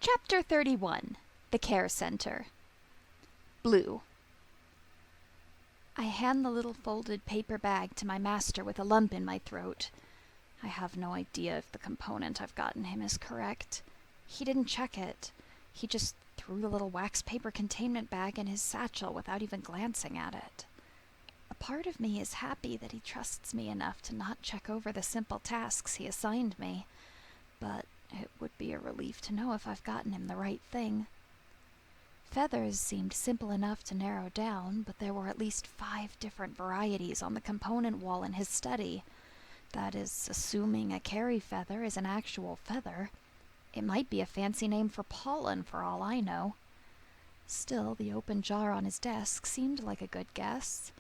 Chapter 31. The Care Center. Blue. I hand the little folded paper bag to my master with a lump in my throat. I have no idea if the component I've gotten him is correct. He didn't check it. He just threw the little wax paper containment bag in his satchel without even glancing at it. A part of me is happy that he trusts me enough to not check over the simple tasks he assigned me, but it would be a relief to know if I've gotten him the right thing. Feathers seemed simple enough to narrow down, but there were at least 5 different varieties on the component wall in his study. That is, assuming a carry feather is an actual feather. It might be a fancy name for pollen, for all I know. Still, the open jar on his desk seemed like a good guess.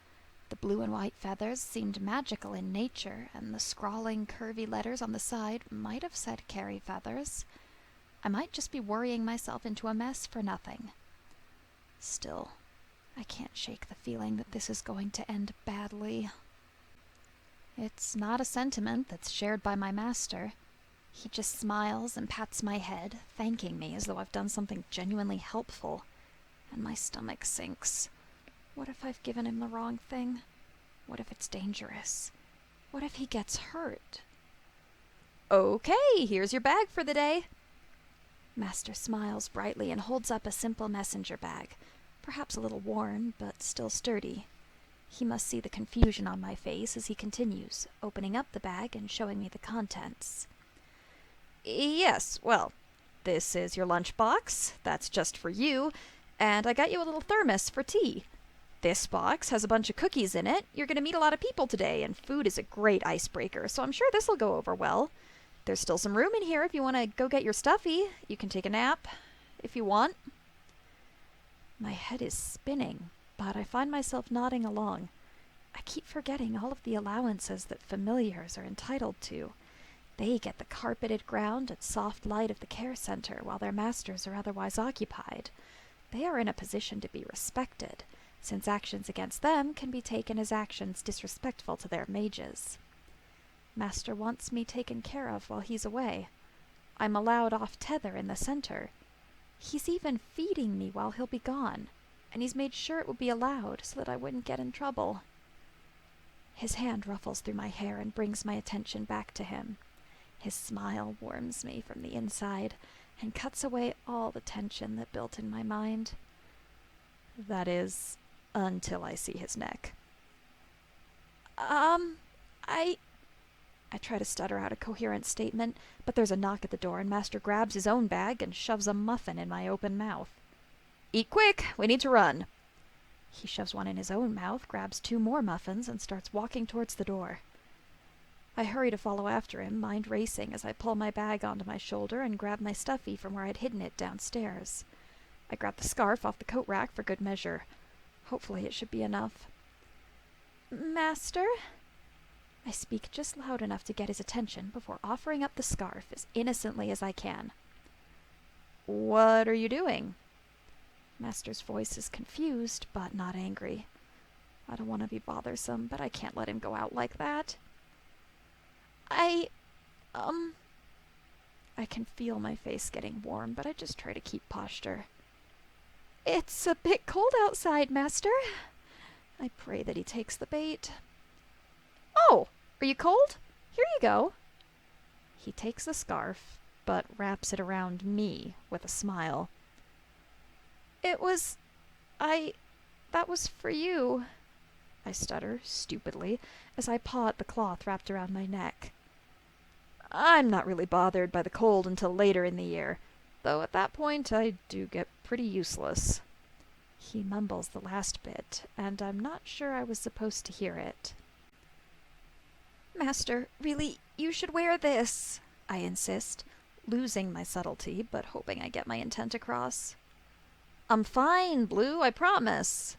The blue and white feathers seemed magical in nature, and the scrawling, curvy letters on the side might have said carry feathers. I might just be worrying myself into a mess for nothing. Still, I can't shake the feeling that this is going to end badly. It's not a sentiment that's shared by my master. He just smiles and pats my head, thanking me as though I've done something genuinely helpful, and my stomach sinks. What if I've given him the wrong thing? What if it's dangerous? What if he gets hurt? Okay, here's your bag for the day. Master smiles brightly and holds up a simple messenger bag, perhaps a little worn, but still sturdy. He must see the confusion on my face as he continues, opening up the bag and showing me the contents. Yes, well, this is your lunchbox. That's just for you. And I got you a little thermos for tea. This box has a bunch of cookies in it. You're going to meet a lot of people today, and food is a great icebreaker, so I'm sure this will go over well. There's still some room in here if you want to go get your stuffy. You can take a nap if you want. My head is spinning, but I find myself nodding along. I keep forgetting all of the allowances that familiars are entitled to. They get the carpeted ground and soft light of the care center while their masters are otherwise occupied. They are in a position to be respected, since actions against them can be taken as actions disrespectful to their mages. Master wants me taken care of while he's away. I'm allowed off tether in the center. He's even feeding me while he'll be gone, and he's made sure it would be allowed so that I wouldn't get in trouble. His hand ruffles through my hair and brings my attention back to him. His smile warms me from the inside and cuts away all the tension that built in my mind. That is, until I see his neck. I try to stutter out a coherent statement, but there's a knock at the door and Master grabs his own bag and shoves a muffin in my open mouth. Eat quick, we need to run. He shoves one in his own mouth, grabs 2 more muffins, and starts walking towards the door. I hurry to follow after him, mind racing as I pull my bag onto my shoulder and grab my stuffy from where I'd hidden it downstairs. I grab the scarf off the coat rack for good measure. Hopefully it should be enough. Master? I speak just loud enough to get his attention before offering up the scarf as innocently as I can. What are you doing? Master's voice is confused, but not angry. I don't want to be bothersome, but I can't let him go out like that. I can feel my face getting warm, but I just try to keep posture. It's a bit cold outside, Master. I pray that he takes the bait. Oh, are you cold? Here you go. He takes the scarf, but wraps it around me with a smile. That was for you, I stutter, stupidly, as I paw at the cloth wrapped around my neck. I'm not really bothered by the cold until later in the year, though at that point I do get pretty useless. He mumbles the last bit, and I'm not sure I was supposed to hear it. Master, really, you should wear this, I insist, losing my subtlety, but hoping I get my intent across. I'm fine, Blue, I promise.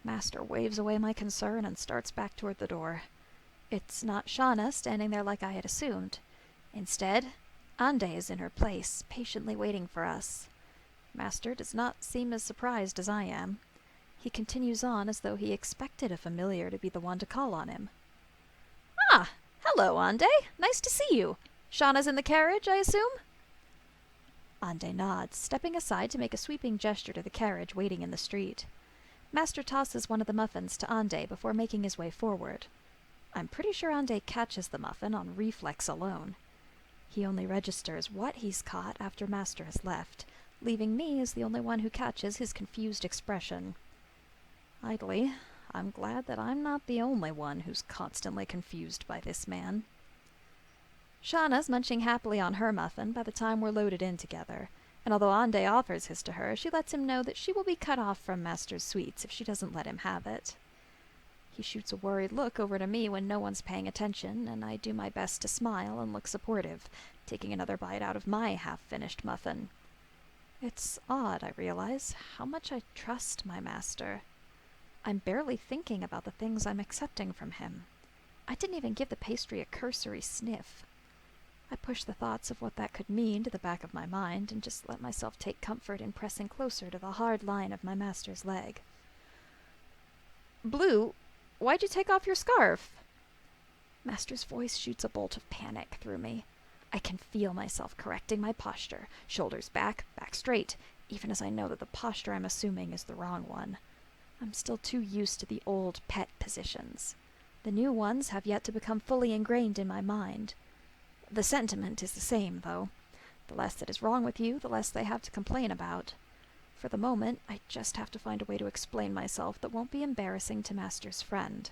Master waves away my concern and starts back toward the door. It's not Shauna standing there like I had assumed. Instead, Ande is in her place, patiently waiting for us. Master does not seem as surprised as I am. He continues on as though he expected a familiar to be the one to call on him. Ah, hello, Ande. Nice to see you. Shauna's in the carriage, I assume? Ande nods, stepping aside to make a sweeping gesture to the carriage waiting in the street. Master tosses one of the muffins to Ande before making his way forward. I'm pretty sure Ande catches the muffin on reflex alone. He only registers what he's caught after Master has left, leaving me as the only one who catches his confused expression. Idly, I'm glad that I'm not the only one who's constantly confused by this man. Shauna's munching happily on her muffin by the time we're loaded in together, and although Ande offers his to her, she lets him know that she will be cut off from Master's sweets if she doesn't let him have it. He shoots a worried look over to me when no one's paying attention, and I do my best to smile and look supportive, taking another bite out of my half-finished muffin. It's odd, I realize, how much I trust my master. I'm barely thinking about the things I'm accepting from him. I didn't even give the pastry a cursory sniff. I push the thoughts of what that could mean to the back of my mind and just let myself take comfort in pressing closer to the hard line of my master's leg. Blue, why'd you take off your scarf? Master's voice shoots a bolt of panic through me. I can feel myself correcting my posture, shoulders back, back straight, even as I know that the posture I'm assuming is the wrong one. I'm still too used to the old pet positions. The new ones have yet to become fully ingrained in my mind. The sentiment is the same, though. The less that is wrong with you, the less they have to complain about. For the moment, I just have to find a way to explain myself that won't be embarrassing to Master's friend.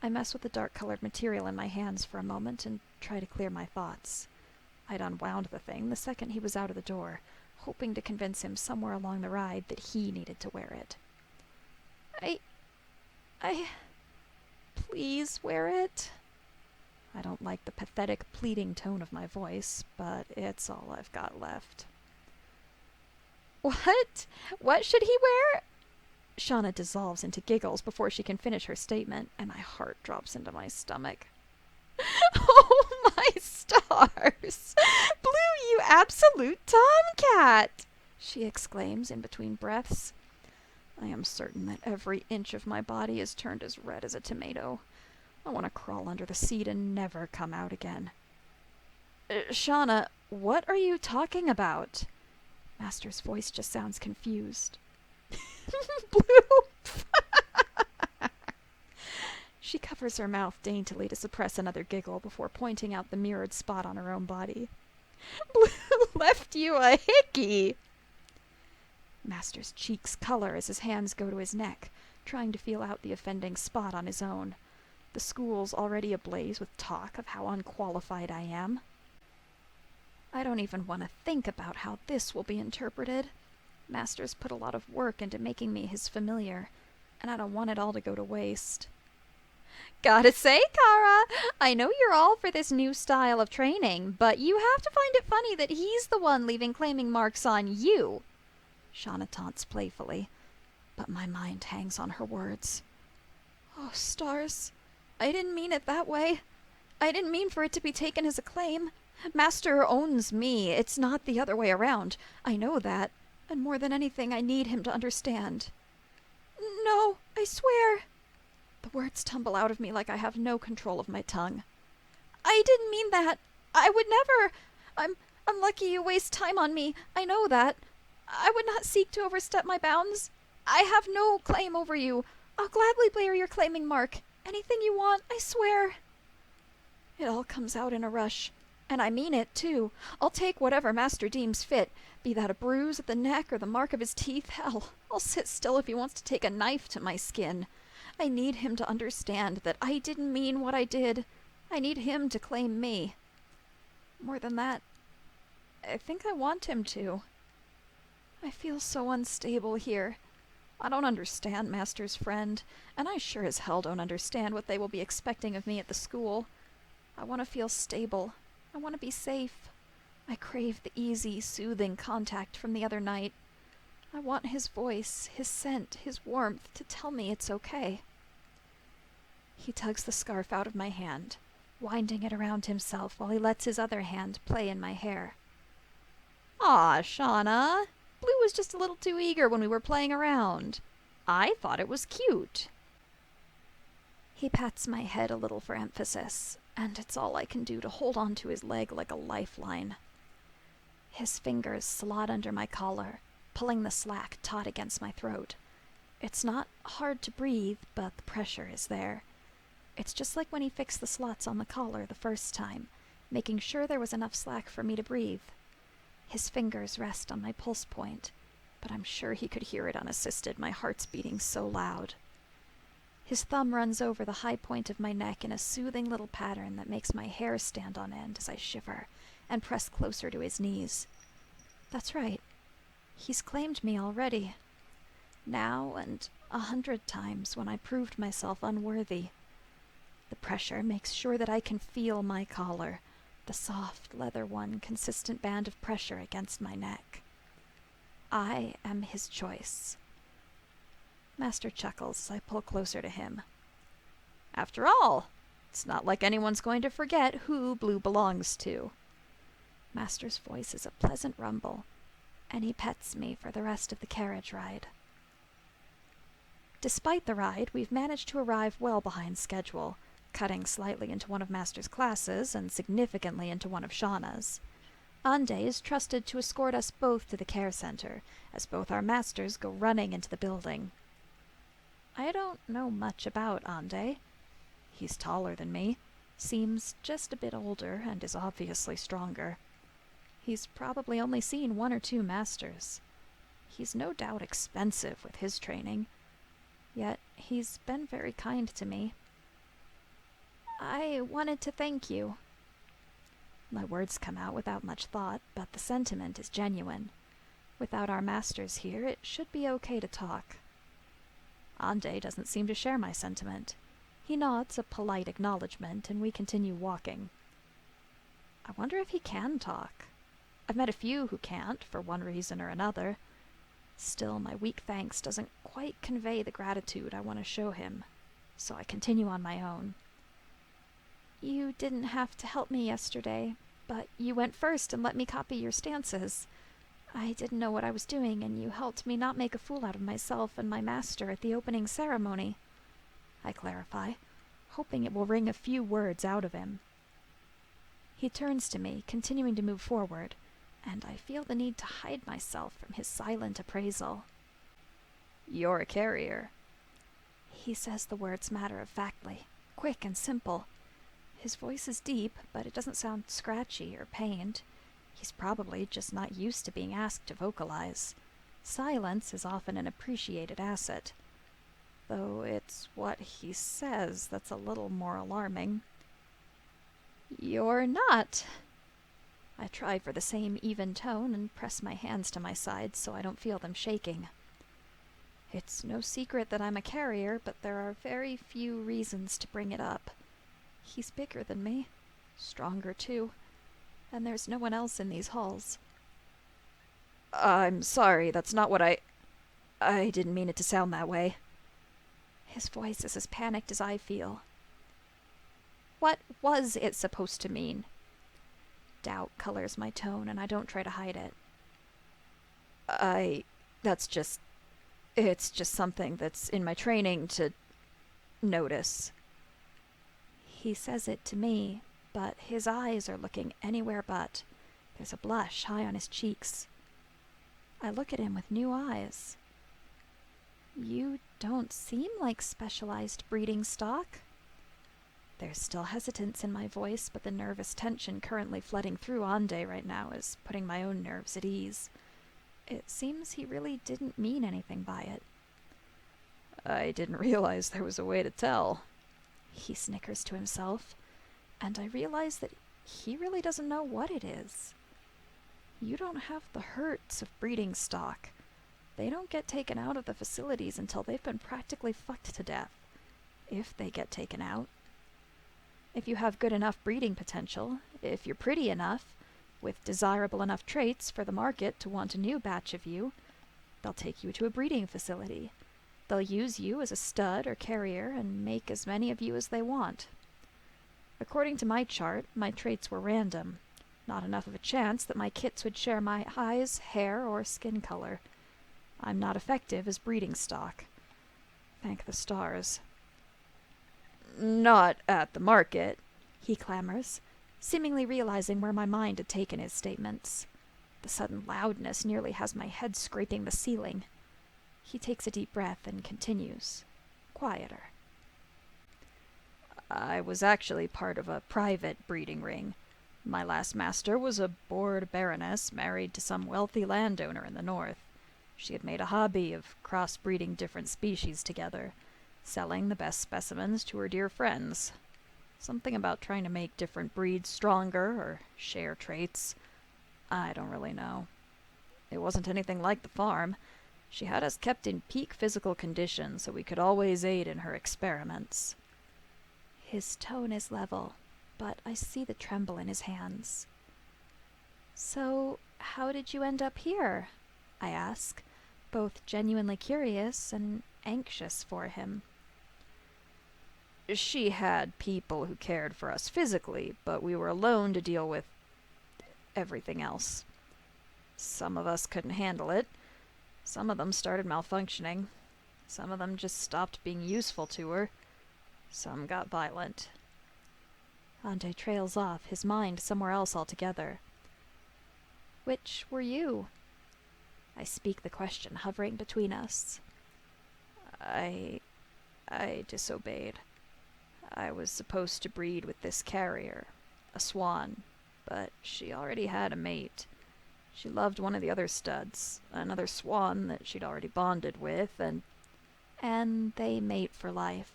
I mess with the dark-colored material in my hands for a moment and try to clear my thoughts. I'd unwound the thing the second he was out of the door, hoping to convince him somewhere along the ride that he needed to wear it. Please wear it. I don't like the pathetic, pleading tone of my voice, but it's all I've got left. What? What should he wear? Shauna dissolves into giggles before she can finish her statement, and my heart drops into my stomach. Oh, my stars! Blue, you absolute tomcat! She exclaims in between breaths. I am certain that every inch of my body is turned as red as a tomato. I want to crawl under the seat and never come out again. Shauna, what are you talking about? Master's voice just sounds confused. Blue! She covers her mouth daintily to suppress another giggle before pointing out the mirrored spot on her own body. Blue left you a hickey! Master's cheeks color as his hands go to his neck, trying to feel out the offending spot on his own. The school's already ablaze with talk of how unqualified I am. I don't even want to think about how this will be interpreted. Master's put a lot of work into making me his familiar, and I don't want it all to go to waste. Gotta say, Kara, I know you're all for this new style of training, but you have to find it funny that he's the one leaving claiming marks on you. Shauna taunts playfully, but my mind hangs on her words. Oh, stars, I didn't mean it that way. I didn't mean for it to be taken as a claim. Master owns me. It's not the other way around. I know that, and more than anything, I need him to understand. No, I swear. The words tumble out of me like I have no control of my tongue. I didn't mean that. I would never. I'm unlucky you waste time on me. I know that. I would not seek to overstep my bounds. I have no claim over you. I'll gladly bear your claiming mark. Anything you want, I swear. It all comes out in a rush. And I mean it, too. I'll take whatever Master deems fit, be that a bruise at the neck or the mark of his teeth. Hell, I'll sit still if he wants to take a knife to my skin. I need him to understand that I didn't mean what I did. I need him to claim me. More than that, I think I want him to. I feel so unstable here. I don't understand Master's friend, and I sure as hell don't understand what they will be expecting of me at the school. I want to feel stable. I want to be safe. I crave the easy, soothing contact from the other night. I want his voice, his scent, his warmth to tell me it's okay. He tugs the scarf out of my hand, winding it around himself while he lets his other hand play in my hair. Aw, Shauna, Blue was just a little too eager when we were playing around. I thought it was cute. He pats my head a little for emphasis, and it's all I can do to hold on to his leg like a lifeline. His fingers slot under my collar, pulling the slack taut against my throat. It's not hard to breathe, but the pressure is there. It's just like when he fixed the slots on the collar the first time, making sure there was enough slack for me to breathe. His fingers rest on my pulse point, but I'm sure he could hear it unassisted, my heart's beating so loud. His thumb runs over the high point of my neck in a soothing little pattern that makes my hair stand on end as I shiver and press closer to his knees. That's right. He's claimed me already. Now and 100 times when I proved myself unworthy. The pressure makes sure that I can feel my collar, the soft, leather one, consistent band of pressure against my neck. I am his choice. Master chuckles as I pull closer to him. After all, it's not like anyone's going to forget who Blue belongs to. Master's voice is a pleasant rumble, and he pets me for the rest of the carriage ride. Despite the ride, we've managed to arrive well behind schedule, cutting slightly into one of Master's classes and significantly into one of Shauna's. Ande is trusted to escort us both to the care center, as both our masters go running into the building. I don't know much about Ande. He's taller than me, seems just a bit older, and is obviously stronger. He's probably only seen 1 or 2 masters. He's no doubt expensive with his training, yet he's been very kind to me. I wanted to thank you. My words come out without much thought, but the sentiment is genuine. Without our masters here, it should be okay to talk. Ande doesn't seem to share my sentiment. He nods a polite acknowledgement, and we continue walking. I wonder if he can talk. I've met a few who can't, for one reason or another. Still, my weak thanks doesn't quite convey the gratitude I want to show him, so I continue on my own. You didn't have to help me yesterday, but you went first and let me copy your stances. I didn't know what I was doing, and you helped me not make a fool out of myself and my master at the opening ceremony. I clarify, hoping it will wring a few words out of him. He turns to me, continuing to move forward, and I feel the need to hide myself from his silent appraisal. You're a carrier. He says the words matter-of-factly, quick and simple. His voice is deep, but it doesn't sound scratchy or pained. He's probably just not used to being asked to vocalize. Silence is often an appreciated asset, though it's what he says that's a little more alarming. You're not. I try for the same even tone and press my hands to my sides so I don't feel them shaking. It's no secret that I'm a carrier, but there are very few reasons to bring it up. He's bigger than me, stronger too, and there's no one else in these halls. I'm sorry, that's not what I didn't mean it to sound that way. His voice is as panicked as I feel. What was it supposed to mean? Doubt colors my tone, and I don't try to hide it. It's just something that's in my training to notice. He says it to me, but his eyes are looking anywhere but. There's a blush high on his cheeks. I look at him with new eyes. You don't seem like specialized breeding stock. There's still hesitance in my voice, but the nervous tension currently flooding through Ande right now is putting my own nerves at ease. It seems he really didn't mean anything by it. I didn't realize there was a way to tell. He snickers to himself, and I realize that he really doesn't know what it is. You don't have the hurts of breeding stock. They don't get taken out of the facilities until they've been practically fucked to death, if they get taken out. If you have good enough breeding potential, if you're pretty enough, with desirable enough traits for the market to want a new batch of you, they'll take you to a breeding facility. They'll use you as a stud or carrier and make as many of you as they want. According to my chart, my traits were random. Not enough of a chance that my kits would share my eyes, hair, or skin color. I'm not effective as breeding stock. Thank the stars. Not at the market, he clamors, seemingly realizing where my mind had taken his statements. The sudden loudness nearly has my head scraping the ceiling. He takes a deep breath and continues, quieter. I was actually part of a private breeding ring. My last master was a bored baroness married to some wealthy landowner in the north. She had made a hobby of cross-breeding different species together, selling the best specimens to her dear friends. Something about trying to make different breeds stronger or share traits. I don't really know. It wasn't anything like the farm. She had us kept in peak physical condition so we could always aid in her experiments. His tone is level, but I see the tremble in his hands. So, how did you end up here? I ask, both genuinely curious and anxious for him. She had people who cared for us physically, but we were alone to deal with everything else. Some of us couldn't handle it. Some of them started malfunctioning. Some of them just stopped being useful to her. Some got violent. Ande trails off, his mind somewhere else altogether. Which were you? I speak the question hovering between us. I disobeyed. I was supposed to breed with this carrier, a swan, but she already had a mate. She loved one of the other studs, another swan that she'd already bonded with, and they mate for life.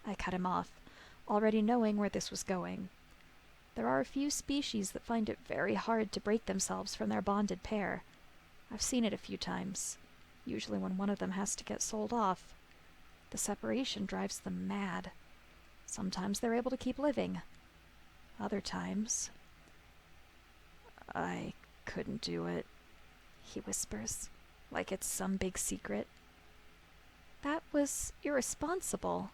I cut him off, already knowing where this was going. There are a few species that find it very hard to break themselves from their bonded pair. I've seen it a few times, usually when one of them has to get sold off. The separation drives them mad. Sometimes they're able to keep living. Other times... I couldn't do it, he whispers, like it's some big secret. That was irresponsible.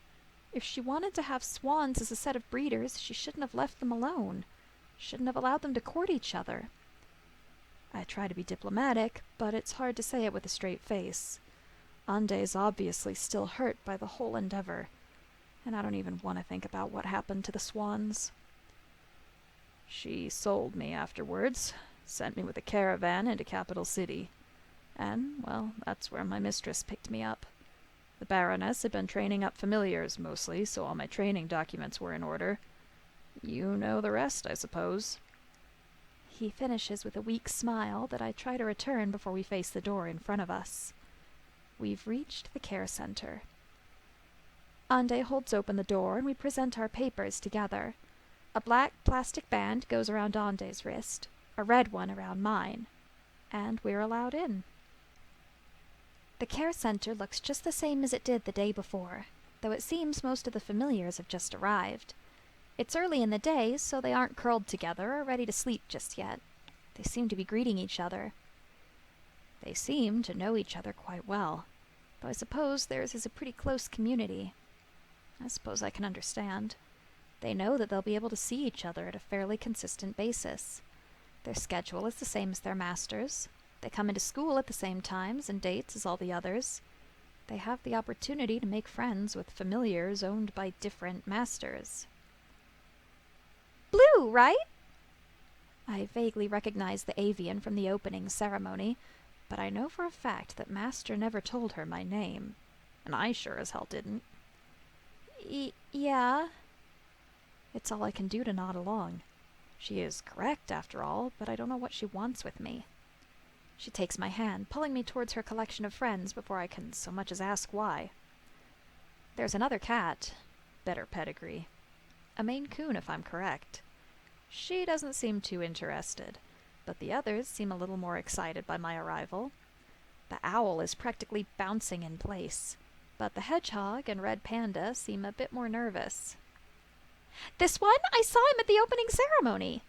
If she wanted to have swans as a set of breeders, she shouldn't have left them alone. Shouldn't have allowed them to court each other. I try to be diplomatic, but it's hard to say it with a straight face. Ande is obviously still hurt by the whole endeavor, and I don't even want to think about what happened to the swans. She sold me afterwards, sent me with a caravan into Capital City, and, well, that's where my mistress picked me up. The Baroness had been training up familiars mostly, so all my training documents were in order. You know the rest, I suppose. He finishes with a weak smile that I try to return before we face the door in front of us. We've reached the care center. Ande holds open the door and we present our papers together. A black plastic band goes around Ande's wrist, a red one around mine, and we're allowed in. The care center looks just the same as it did the day before, though it seems most of the familiars have just arrived. It's early in the day, so they aren't curled together or ready to sleep just yet. They seem to be greeting each other. They seem to know each other quite well, though I suppose theirs is a pretty close community. I suppose I can understand. They know that they'll be able to see each other at a fairly consistent basis. Their schedule is the same as their masters. They come into school at the same times and dates as all the others. They have the opportunity to make friends with familiars owned by different masters. Blue, right? I vaguely recognize the avian from the opening ceremony, but I know for a fact that Master never told her my name, and I sure as hell didn't. Yeah. It's all I can do to nod along. She is correct, after all, but I don't know what she wants with me. She takes my hand, pulling me towards her collection of friends before I can so much as ask why. There's another cat, better pedigree. A Maine Coon, if I'm correct. She doesn't seem too interested, but the others seem a little more excited by my arrival. The owl is practically bouncing in place, but the hedgehog and red panda seem a bit more nervous. This one? I saw him at the opening ceremony!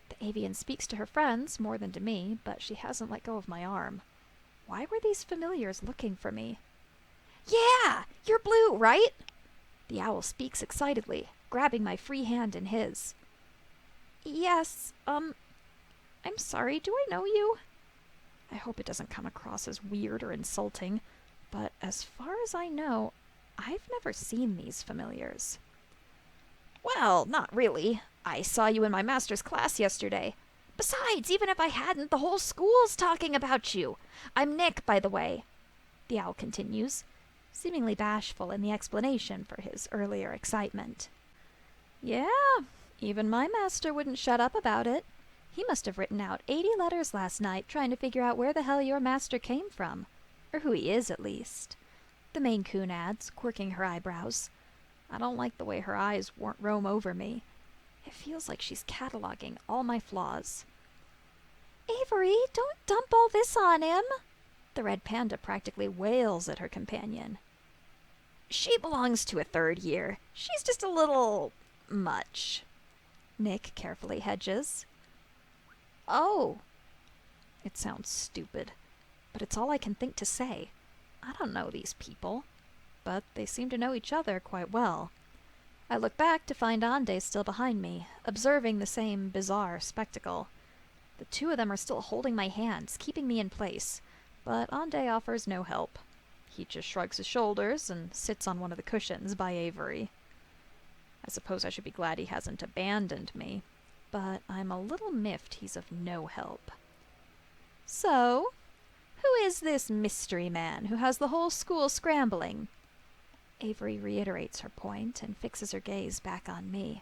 The avian speaks to her friends more than to me, but she hasn't let go of my arm. Why were these familiars looking for me? Yeah! You're Blue, right? The owl speaks excitedly, grabbing my free hand in his. Yes, I'm sorry, do I know you? I hope it doesn't come across as weird or insulting, but as far as I know, I've never seen these familiars. Well, not really. I saw you in my master's class yesterday. Besides, even if I hadn't, the whole school's talking about you. I'm Nick, by the way," the owl continues, seemingly bashful in the explanation for his earlier excitement. "Yeah, even my master wouldn't shut up about it. He must have written out 80 letters last night trying to figure out where the hell your master came from. Or who he is, at least," the Maine Coon adds, quirking her eyebrows. I don't like the way her eyes roam over me. It feels like she's cataloging all my flaws. "Avery, don't dump all this on him," the red panda practically wails at her companion. "She belongs to a third year. She's just a little much," Nick carefully hedges. "Oh." It sounds stupid, but it's all I can think to say. I don't know these people, but they seem to know each other quite well. I look back to find Ande still behind me, observing the same bizarre spectacle. The two of them are still holding my hands, keeping me in place, but Ande offers no help. He just shrugs his shoulders and sits on one of the cushions by Avery. I suppose I should be glad he hasn't abandoned me, but I'm a little miffed he's of no help. "So, who is this mystery man who has the whole school scrambling?" Avery reiterates her point and fixes her gaze back on me.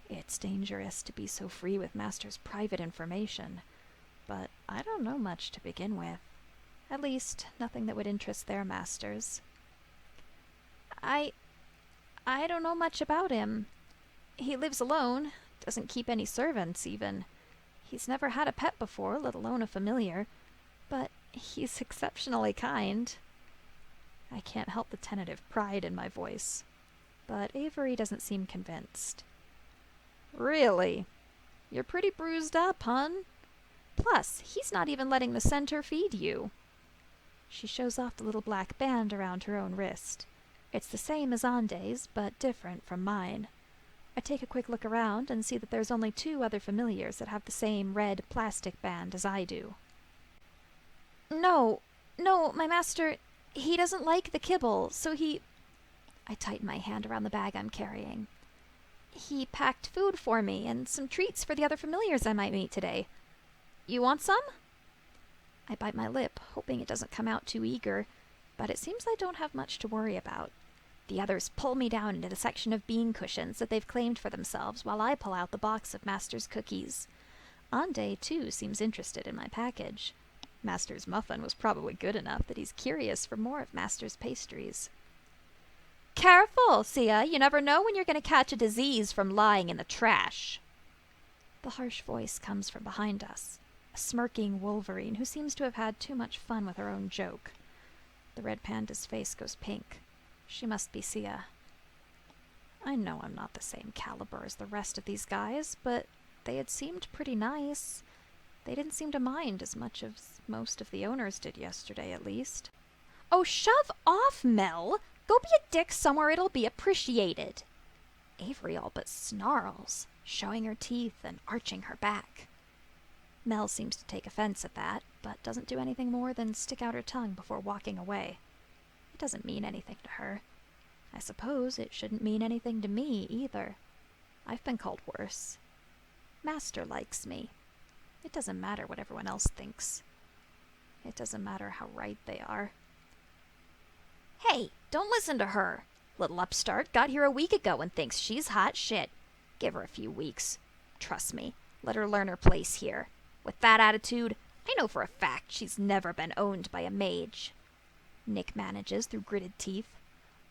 It's dangerous to be so free with Master's private information, but I don't know much to begin with. At least, nothing that would interest their masters. I don't know much about him. He lives alone, doesn't keep any servants even. He's never had a pet before, let alone a familiar, but he's exceptionally kind." I can't help the tentative pride in my voice, but Avery doesn't seem convinced. "Really? You're pretty bruised up, hun. Plus, he's not even letting the center feed you." She shows off the little black band around her own wrist. It's the same as Ande's, but different from mine. I take a quick look around and see that there's only 2 other familiars that have the same red plastic band as I do. No, my master, he doesn't like the kibble, so I tighten my hand around the bag I'm carrying. "He packed food for me and some treats for the other familiars I might meet today. You want some?" I bite my lip, hoping it doesn't come out too eager, but it seems I don't have much to worry about. The others pull me down into the section of bean cushions that they've claimed for themselves while I pull out the box of Master's cookies. Ande, too, seems interested in my package. Master's muffin was probably good enough that he's curious for more of Master's pastries. "Careful, Sia, you never know when you're going to catch a disease from lying in the trash." The harsh voice comes from behind us, a smirking Wolverine who seems to have had too much fun with her own joke. The red panda's face goes pink. She must be Sia. I know I'm not the same caliber as the rest of these guys, but they had seemed pretty nice. They didn't seem to mind as much as most of the owners did yesterday, at least. "Oh, shove off, Mel! Go be a dick somewhere it'll be appreciated." Avery all but snarls, showing her teeth and arching her back. Mel seems to take offense at that, but doesn't do anything more than stick out her tongue before walking away. It doesn't mean anything to her. I suppose it shouldn't mean anything to me, either. I've been called worse. Master likes me. It doesn't matter what everyone else thinks. It doesn't matter how right they are. "Hey, don't listen to her. Little upstart got here a week ago and thinks she's hot shit. Give her a few weeks. Trust me, let her learn her place here. With that attitude, I know for a fact she's never been owned by a mage." Nick manages through gritted teeth.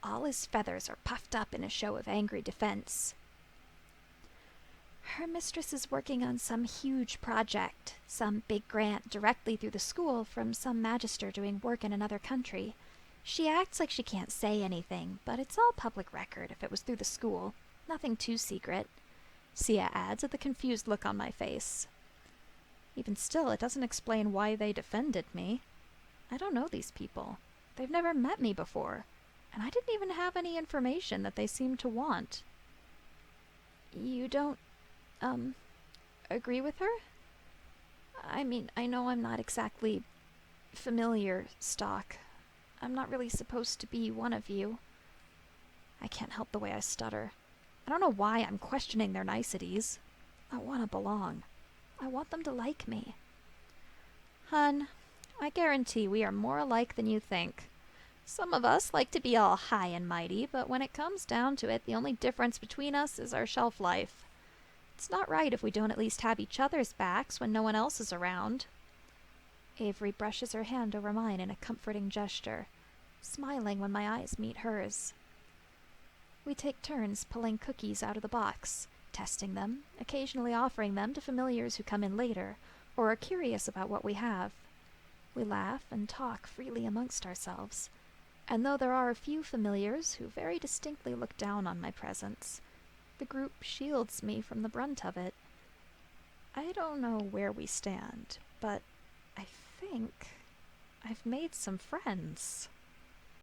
All his feathers are puffed up in a show of angry defense. "Her mistress is working on some huge project, some big grant directly through the school from some magister doing work in another country. She acts like she can't say anything, but it's all public record if it was through the school. Nothing too secret," Sia adds with a confused look on my face. Even still, it doesn't explain why they defended me. I don't know these people. They've never met me before, and I didn't even have any information that they seemed to want. "You don't, agree with her? I mean, I know I'm not exactly familiar stock. I'm not really supposed to be one of you." I can't help the way I stutter. I don't know why I'm questioning their niceties. I want to belong. I want them to like me. Hun, I guarantee we are more alike than you think. Some of us like to be all high and mighty, but when it comes down to it, the only difference between us is our shelf life. It's not right if we don't at least have each other's backs when no one else is around. Avery brushes her hand over mine in a comforting gesture, smiling when my eyes meet hers. We take turns pulling cookies out of the box, testing them, occasionally offering them to familiars who come in later or are curious about what we have. We laugh and talk freely amongst ourselves, and though there are a few familiars who very distinctly look down on my presence, the group shields me from the brunt of it. I don't know where we stand, but I think I've made some friends.